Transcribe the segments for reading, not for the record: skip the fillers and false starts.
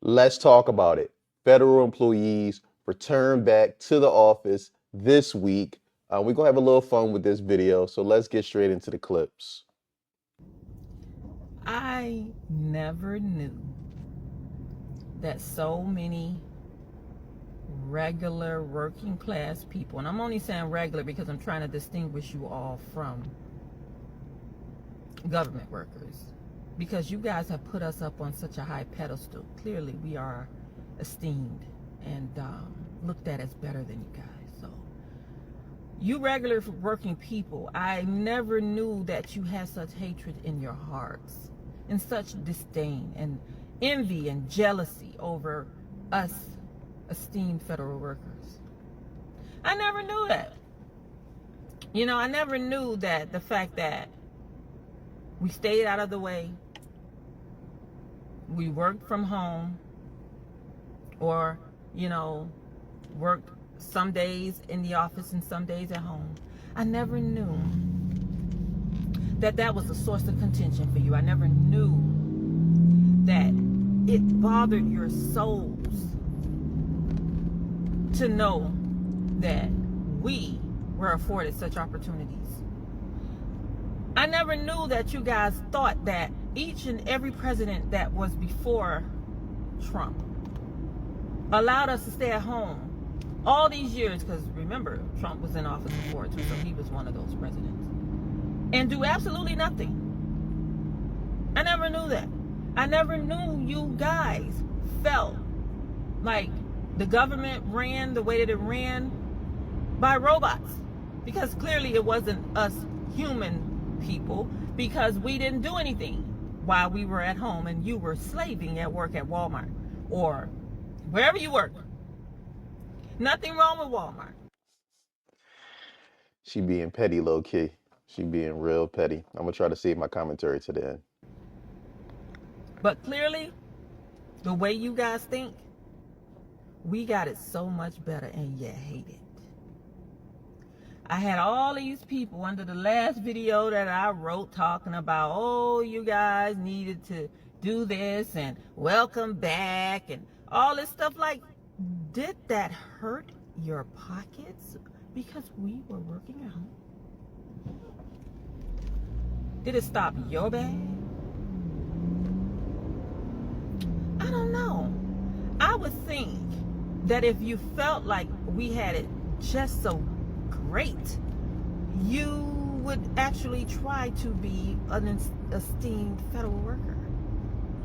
Let's talk about it. Federal employees return back to the office this week. We're going to have a little fun with this video, so let's get straight into the clips. I never knew that so many regular working class people, and I'm only saying regular because I'm trying to distinguish you all from government workers, because you guys have put us up on such a high pedestal. Clearly we are esteemed and looked at as better than you guys. So you regular working people, I never knew that you had such hatred in your hearts and such disdain and envy and jealousy over us esteemed federal workers. I never knew that. I never knew that the fact that we stayed out of the way, we worked from home, or, worked some days in the office and some days at home. I never knew that that was a source of contention for you. I never knew that it bothered your souls to know that we were afforded such opportunities. I never knew that you guys thought that each and every president that was before Trump allowed us to stay at home all these years, because remember, Trump was in office before too, so he was one of those presidents, and do absolutely nothing. I never knew that. I never knew you guys felt like the government ran the way that it ran by robots, because clearly it wasn't us human people, because we didn't do anything while we were at home and you were slaving at work at Walmart or wherever you work. Nothing wrong with Walmart. She being petty, low key. She being real petty. I'm going to try to save my commentary to the end. But clearly, the way you guys think, we got it so much better, and you hate it. I had all these people under the last video that I wrote talking about, oh, you guys needed to do this and welcome back and all this stuff. Like, did that hurt your pockets because we were working at home? Did it stop your bag? I don't know. I would think that if you felt like we had it just so great, you would actually try to be an esteemed federal worker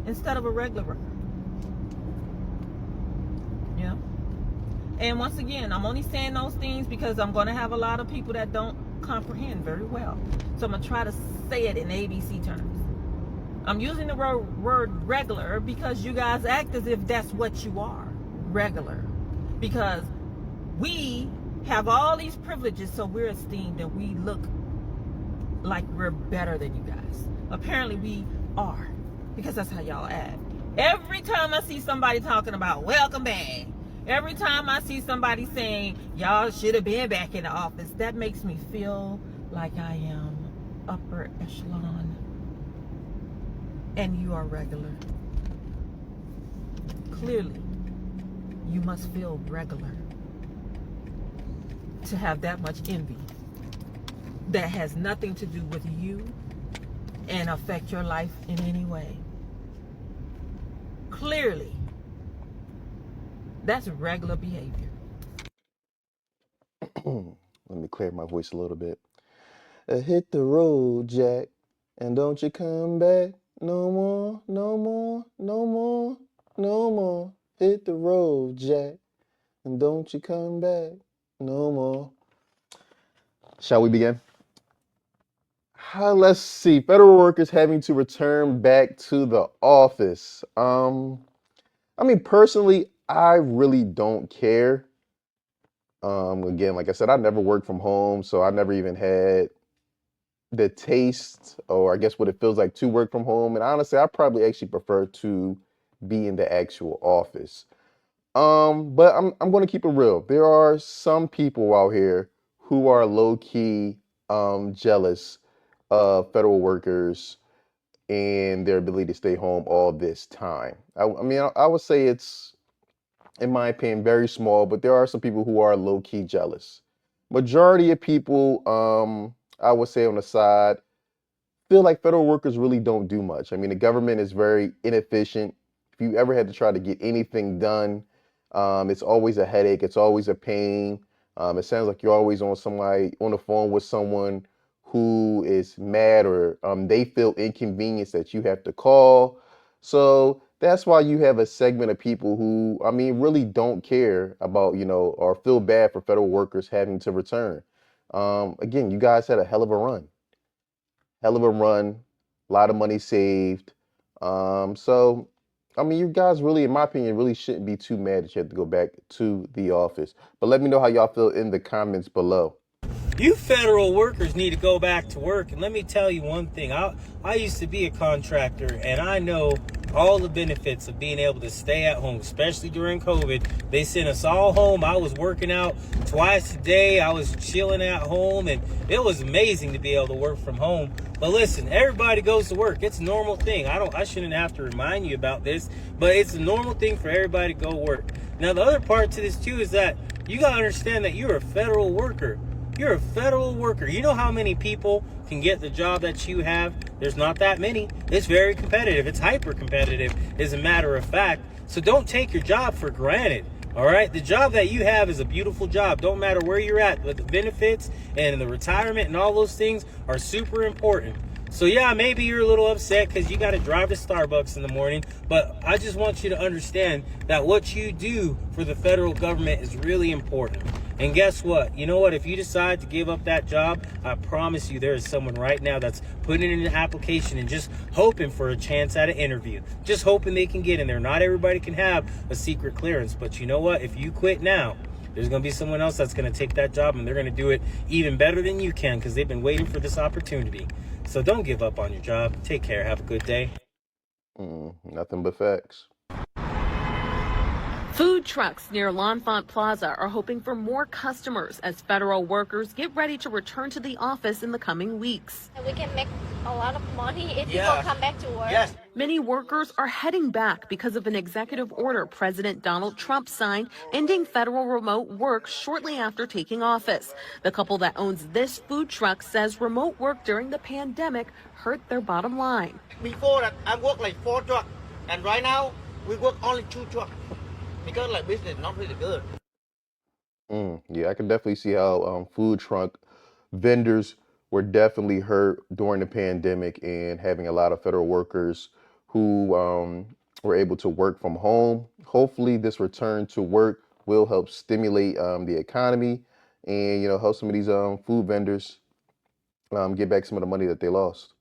instead of a regular worker. And once again, I'm only saying those things because I'm going to have a lot of people that don't comprehend very well. So I'm going to try to say it in ABC terms. I'm using the word regular because you guys act as if that's what you are, regular. Because we have all these privileges, so we're esteemed and we look like we're better than you guys. Apparently we are, because that's how y'all act. Every time I see somebody talking about welcome back, every time I see somebody saying y'all should have been back in the office, that makes me feel like I am upper echelon and you are regular. Clearly, you must feel regular to have that much envy that has nothing to do with you and affect your life in any way. Clearly, that's regular behavior. Let me clear my voice a little bit. Hit the road, Jack, and don't you come back no more, no more, no more, no more. Hit the road, Jack, and don't you come back no more. Shall we begin? Let's see. Federal workers having to return back to the office. Personally, I really don't care. Again, like I said, I never worked from home, so I never even had the taste, or I guess what it feels like to work from home. And honestly, I probably actually prefer to be in the actual office. But I'm going to keep it real. There are some people out here who are low key jealous of federal workers and their ability to stay home all this time. I mean, I would say it's, in my opinion, very small, but there are some people who are low key jealous. Majority of people, I would say on the side, feel like federal workers really don't do much. I mean, the government is very inefficient. If you ever had to try to get anything done, it's always a headache. It's always a pain. It sounds like you're always on somebody on the phone with someone who is mad or they feel inconvenienced that you have to call. So that's why you have a segment of people who, I mean, really don't care about, or feel bad for federal workers having to return. Again, you guys had a hell of a run, a lot of money saved. So, I mean, you guys really, in my opinion, really shouldn't be too mad that you have to go back to the office. But let me know how y'all feel in the comments below. You federal workers need to go back to work. And let me tell you one thing. I used to be a contractor, and I know all the benefits of being able to stay at home, especially during COVID. They sent us all home. I was working out twice a day. I was chilling at home, and it was amazing to be able to work from home. But listen, everybody goes to work. It's a normal thing. I shouldn't have to remind you about this, but it's a normal thing for everybody to go work. Now, the other part to this too is that you got to understand that you're a federal worker. You're a federal worker. You know how many people can get the job that you have? There's not that many. It's very competitive. It's hyper competitive, as a matter of fact. So don't take your job for granted. All right? The job that you have is a beautiful job. Don't matter where you're at, but the benefits and the retirement and all those things are super important. So yeah, maybe you're a little upset because you got to drive to Starbucks in the morning, but I just want you to understand that what you do for the federal government is really important. And guess what? You know what? If you decide to give up that job, I promise you there is someone right now that's putting in an application and just hoping for a chance at an interview. Just hoping they can get in there. Not everybody can have a secret clearance, but you know what? If you quit now, there's going to be someone else that's going to take that job, and they're going to do it even better than you can because they've been waiting for this opportunity. So don't give up on your job. Take care. Have a good day. Nothing but facts. Food trucks near L'Enfant Plaza are hoping for more customers as federal workers get ready to return to the office in the coming weeks. We can make a lot of money if Yeah. people come back to work. Yes. Many workers are heading back because of an executive order President Donald Trump signed ending federal remote work shortly after taking office. The couple that owns this food truck says remote work during the pandemic hurt their bottom line. Before that, I work like 4 trucks, and right now we work only 2 trucks because like business not really good. Yeah, I can definitely see how food truck vendors were definitely hurt during the pandemic and having a lot of federal workers who were able to work from home. Hopefully, this return to work will help stimulate the economy and help some of these food vendors get back some of the money that they lost.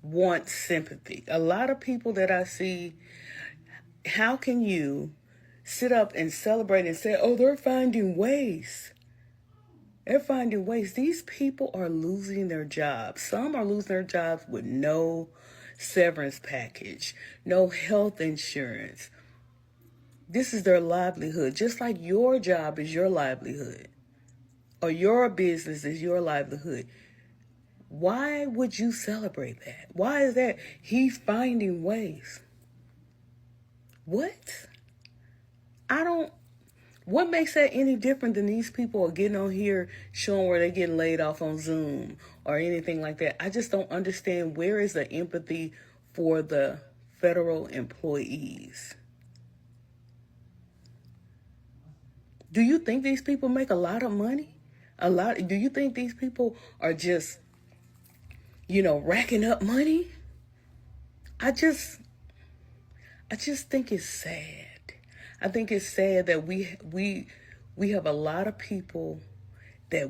Want sympathy. A lot of people that I see, how can you sit up and celebrate and say, oh, they're finding ways? They're finding ways. These people are losing their jobs. Some are losing their jobs with no severance package, no health insurance. This is their livelihood, just like your job is your livelihood or your business is your livelihood. Why would you celebrate that? Why is that? He's finding ways. What? What makes that any different than these people are getting on here showing where they're getting laid off on Zoom or anything like that? I just don't understand, where is the empathy for the federal employees? Do you think these people make a lot of money? Do you think these people are just, racking up money? I just think it's sad. I think it's sad that we have a lot of people that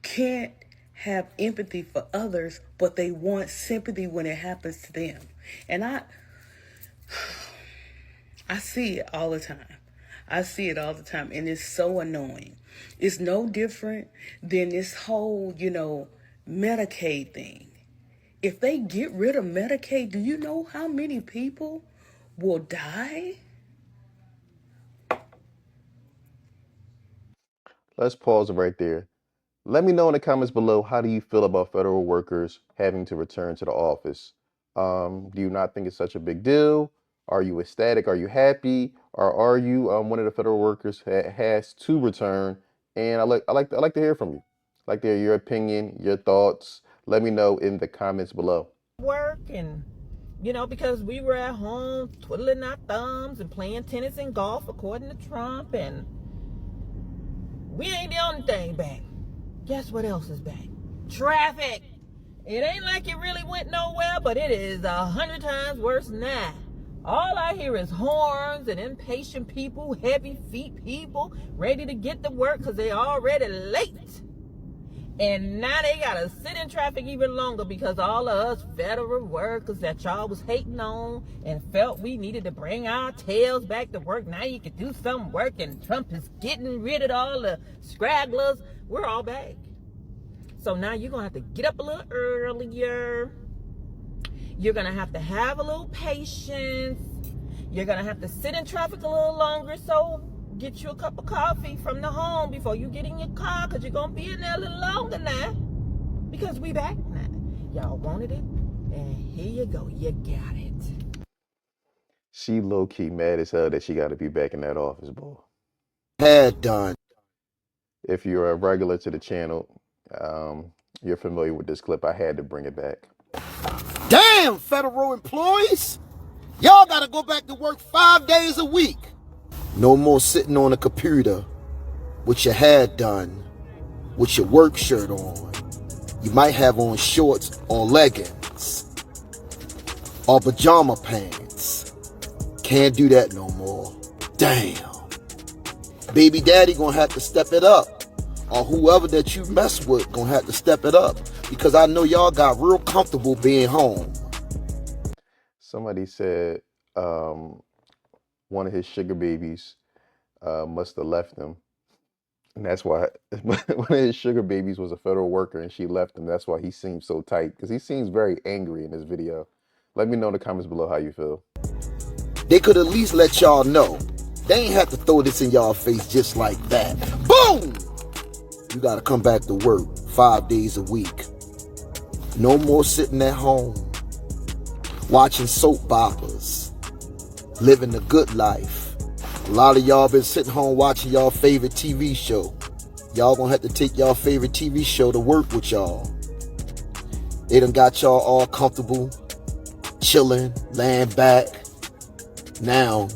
can't have empathy for others, but they want sympathy when it happens to them. And I see it all the time. I see it all the time, and it's so annoying. It's no different than this whole, Medicaid thing. If they get rid of Medicaid, do you know how many people will die? Let's pause right there. Let me know in the comments below, how do you feel about federal workers having to return to the office? Do you not think it's such a big deal? Are you ecstatic? Are you happy? Or are you one of the federal workers that has to return? And I like to hear from you. I'd like to hear your opinion, your thoughts. Let me know in the comments below. Work and, because we were at home twiddling our thumbs and playing tennis and golf according to Trump, and we ain't the only thing back. Guess what else is back? Traffic. It ain't like it really went nowhere, but it is 100 times worse now. All I hear is horns and impatient people, heavy feet people, ready to get to work because they already late. And now they gotta sit in traffic even longer because all of us federal workers that y'all was hating on and felt we needed to bring our tails back to work. Now you can do some work and Trump is getting rid of all the scragglers. We're all back. So now you're gonna have to get up a little earlier. You're gonna have to have a little patience. You're gonna have to sit in traffic a little longer. So get you a cup of coffee from the home before you get in your car, because you're gonna be in there a little longer now. Because we back now. Y'all wanted it, and here you go. You got it. She low-key mad as hell that she got to be back in that office, boy. Had done. If you're a regular to the channel, you're familiar with this clip. I had to bring it back. Damn, federal employees! Y'all gotta go back to work 5 days a week. No more sitting on a computer with your hair done, with your work shirt on. You might have on shorts or leggings or pajama pants. Can't do that no more. Damn. Baby daddy gonna have to step it up, or whoever that you mess with gonna have to step it up, because I know y'all got real comfortable being home. Somebody said one of his sugar babies must have left him. And that's why one of his sugar babies was a federal worker and she left him. That's why he seems so tight, because he seems very angry in this video. Let me know in the comments below how you feel. They could at least let y'all know. They ain't have to throw this in y'all face just like that. Boom! You gotta come back to work 5 days a week. No more sitting at home, watching soap operas, living the good life. A lot of y'all been sitting home watching y'all favorite TV show. Y'all gonna have to take y'all favorite TV show to work with y'all. They done got y'all all comfortable, chilling, laying back. Now,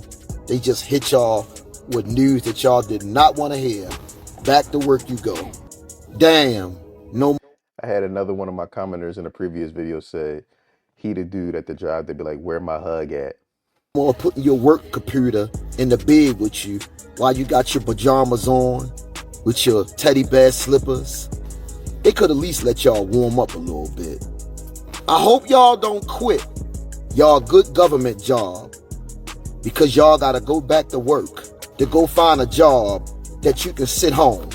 they just hit y'all with news that y'all did not want to hear. Back to work you go. Damn, no. I had another one of my commenters in a previous video say he the dude at the job, they'd be like, where my hug at? More putting your work computer in the bed with you while you got your pajamas on with your teddy bear slippers. They could at least let y'all warm up a little bit. I hope y'all don't quit y'all good government job because y'all gotta go back to work to go find a job that you can sit home.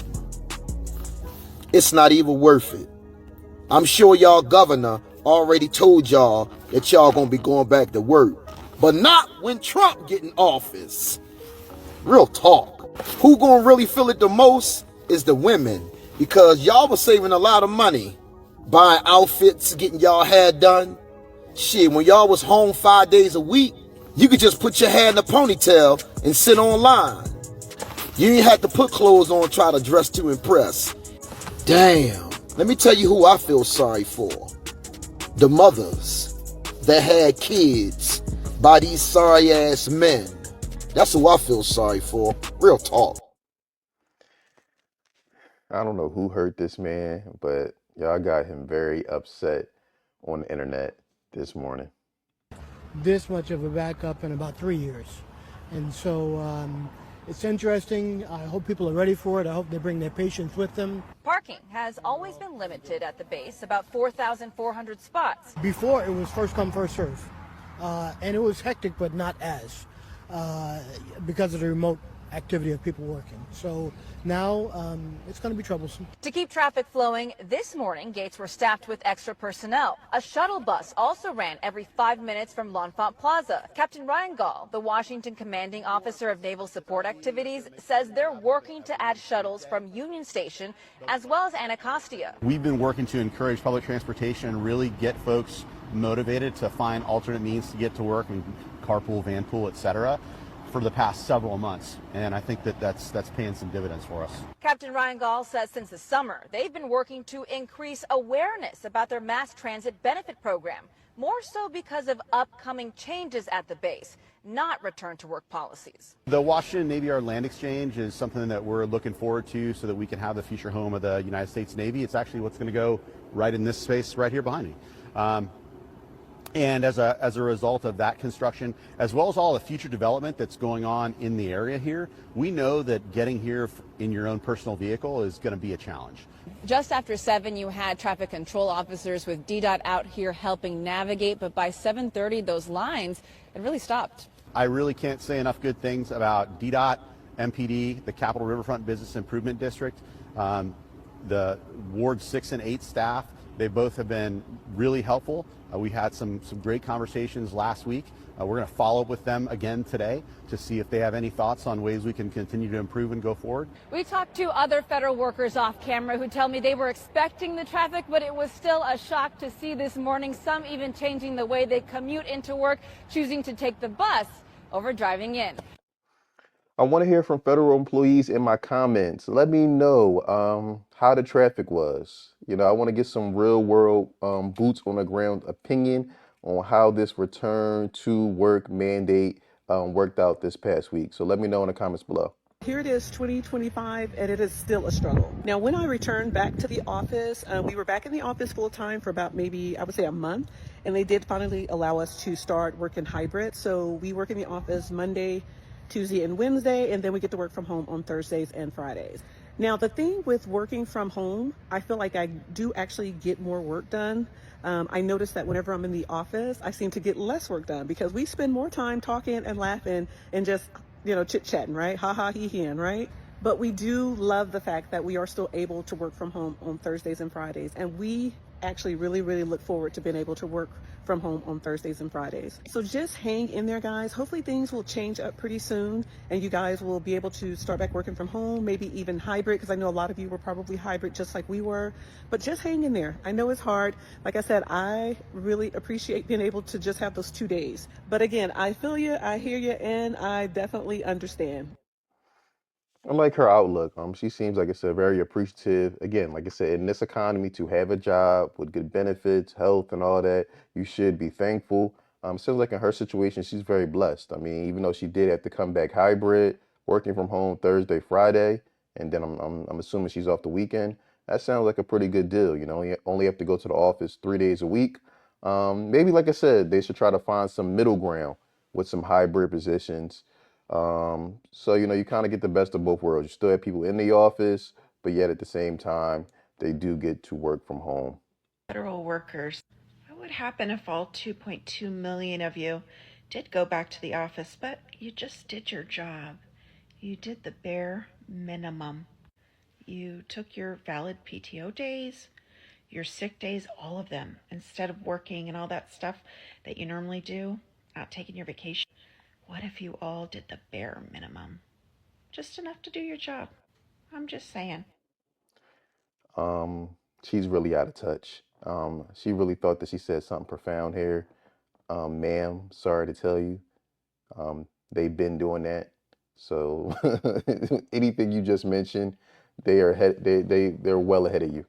It's not even worth it. I'm sure y'all governor already told y'all that y'all gonna be going back to work, but not when Trump get in office. Real talk. Who gonna really feel it the most is the women, because y'all was saving a lot of money buying outfits, getting y'all hair done. Shit, when y'all was home 5 days a week, you could just put your hair in a ponytail and sit online. You ain't have to put clothes on, try to dress to impress. Damn. Let me tell you who I feel sorry for. The mothers that had kids by these sorry ass men. That's who I feel sorry for. Real talk. I don't know who hurt this man, but y'all got him very upset on the internet this morning. This much of a backup in about 3 years. And so it's interesting. I hope people are ready for it. I hope they bring their patients with them. Parking has always been limited at the base, about 4,400 spots. Before, it was first come, first serve. And it was hectic, but not as, because of the remote activity of people working. So now it's going to be troublesome. To keep traffic flowing, this morning gates were staffed with extra personnel. A shuttle bus also ran every 5 minutes from L'Enfant Plaza. Captain Ryan Gall, the Washington commanding officer of Naval Support Activities, says they're working to add shuttles from Union Station as well as Anacostia. We've been working to encourage public transportation and really get folks motivated to find alternate means to get to work and carpool, vanpool, etc. for the past several months, and I think that's paying some dividends for us. Captain Ryan Gall says since the summer, they've been working to increase awareness about their mass transit benefit program, more so because of upcoming changes at the base, not return to work policies. The Washington Navy Yard Land Exchange is something that we're looking forward to so that we can have the future home of the United States Navy. It's actually what's going to go right in this space right here behind me. And as a result of that construction, as well as all the future development that's going on in the area here, we know that getting here in your own personal vehicle is going to be a challenge. Just after 7, you had traffic control officers with DDOT out here helping navigate, but by 7:30, those lines had really stopped. I really can't say enough good things about DDOT, MPD, the Capitol Riverfront Business Improvement District, the Ward 6 and 8 staff. They both have been really helpful. We had some great conversations last week. We're going to follow up with them again today to see if they have any thoughts on ways we can continue to improve and go forward. We talked to other federal workers off camera who tell me they were expecting the traffic, but it was still a shock to see this morning, some even changing the way they commute into work, choosing to take the bus over driving in. I want to hear from federal employees in my comments. Let me know how the traffic was. You know, I want to get some real world boots on the ground opinion on how this return to work mandate worked out this past week. So let me know in the comments below. Here it is, 2025, and it is still a struggle. Now, when I returned back to the office, we were back in the office full time for about maybe, I would say, a month, and they did finally allow us to start working hybrid. So we work in the office Monday, Tuesday, and Wednesday, and then we get to work from home on Thursdays and Fridays. Now, the thing with working from home, I feel like I do actually get more work done. I notice that whenever I'm in the office, I seem to get less work done because we spend more time talking and laughing and just, you know, chit-chatting, right? Ha ha, he, right? But we do love the fact that we are still able to work from home on Thursdays and Fridays. And we actually really, really look forward to being able to work from home on Thursdays and Fridays. So just hang in there, guys. Hopefully things will change up pretty soon and you guys will be able to start back working from home, maybe even hybrid, because I know a lot of you were probably hybrid just like we were, but just hang in there. I know it's hard. Like I said, I really appreciate being able to just have those 2 days. But again, I feel you, I hear you, and I definitely understand. I like her outlook. She seems like it's a very appreciative. Again, like I said, in this economy, to have a job with good benefits, health, and all that, you should be thankful. Seems like in her situation, she's very blessed. I mean, even though she did have to come back hybrid, working from home Thursday, Friday, and then I'm assuming she's off the weekend. That sounds like a pretty good deal. You know, you only have to go to the office 3 days a week. Maybe, like I said, they should try to find some middle ground with some hybrid positions. So, you know, you kind of get the best of both worlds. You still have people in the office, but yet at the same time, they do get to work from home. Federal workers. What would happen if all 2.2 million of you did go back to the office, but you just did your job? You did the bare minimum. You took your valid PTO days, your sick days, all of them, instead of working and all that stuff that you normally do, not taking your vacation. What if you all did the bare minimum? Just enough to do your job. I'm just saying. She's really out of touch. She really thought that she said something profound here. Ma'am, sorry to tell you, they've been doing that. So anything you just mentioned, they are they're well ahead of you.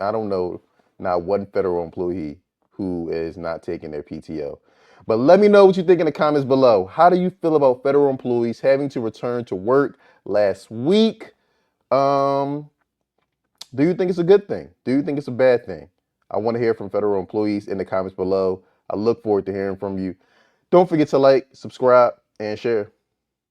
I don't know not one federal employee who is not taking their PTO. But let me know what you think in the comments below. How do you feel about federal employees having to return to work last week? Do you think it's a good thing? Do you think it's a bad thing? I want to hear from federal employees in the comments below. I look forward to hearing from you. Don't forget to like, subscribe, and share.